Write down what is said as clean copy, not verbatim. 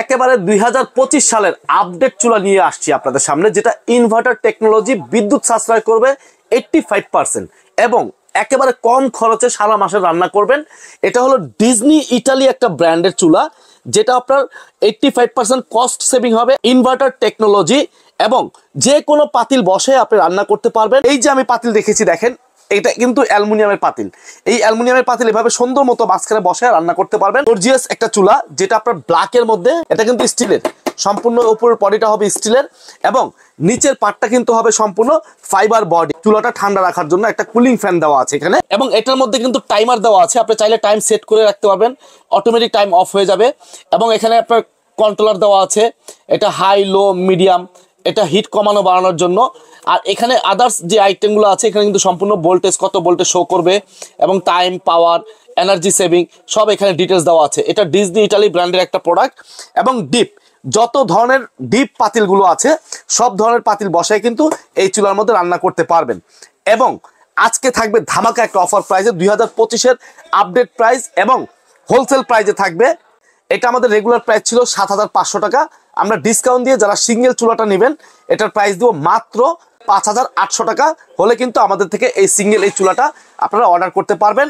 একেবারে 2025 সালের আপডেট চুলা নিয়ে আসছি আপনাদের সামনে, যেটা ইনভার্টার টেকনোলজি, বিদ্যুৎ সাশ্রয় করবে 85% এবং একেবারে কম খরচে সারা মাসে রান্না করবেন। এটা হলো ডিজনি ইটালি একটা ব্র্যান্ডের চুলা, যেটা আপনার 85% কস্ট সেভিং হবে, ইনভার্টার টেকনোলজি, এবং যে কোনো পাতিল বসে আপনি রান্না করতে পারবেন। এই যে আমি পাতিল দেখেছি, দেখেন এটা কিন্তু অ্যালুমিনিয়ামের পাতিল। এই অ্যালুমিনিয়ামের পাতিল এভাবে সুন্দর মতো মাঝখানে বসে রান্না করতে পারবেন। গর্জিয়াস একটা চুলা, যেটা আপনার ব্ল্যাকের মধ্যে, এটা কিন্তু স্টিলের, সম্পূর্ণ উপরের বডিটা হবে স্টিলের এবং নিচের পার্টটা কিন্তু হবে সম্পূর্ণ ফাইবার বডি। চুলাটা ঠান্ডা রাখার জন্য একটা কুলিং ফ্যান দেওয়া আছে এখানে, এবং এটার মধ্যে কিন্তু টাইমার দেওয়া আছে। আপনি চাইলে টাইম সেট করে রাখতে পারবেন, অটোমেটিক টাইম অফ হয়ে যাবে। এবং এখানে আপনার কন্ট্রোলার দেওয়া আছে, এটা হাই, লো, মিডিয়াম, এটা হিট কমানো বাড়ানোর জন্য। আর এখানে আদার্স যে আইটেমগুলো আছে, এখানে কিন্তু সম্পূর্ণ ভোল্টেজ, কত ভোল্টেজ শো করবে এবং টাইম, পাওয়ার, এনার্জি সেভিং সব এখানে ডিটেলস দেওয়া আছে। এটা ডিজনি ইটালি ব্র্যান্ডের একটা প্রোডাক্ট। এবং ডিপ, যত ধরনের ডিপ পাতিলগুলো আছে সব ধরনের পাতিল বসায় কিন্তু এই চুলার মধ্যে রান্না করতে পারবেন। এবং আজকে থাকবে ধামাকা একটা অফার প্রাইসে, 2025-এর আপডেট প্রাইস এবং হোলসেল প্রাইসে থাকবে। এটা আমাদের রেগুলার প্রাইস ছিল 7,500 টাকা। আমরা ডিসকাউন্ট দিয়ে যারা সিঙ্গেল চুলাটা নেবেন, এটার প্রাইস দিব মাত্র 5,800 টাকা হলে কিন্তু আমাদের থেকে এই সিঙ্গেল এই চুলাটা আপনারা অর্ডার করতে পারবেন।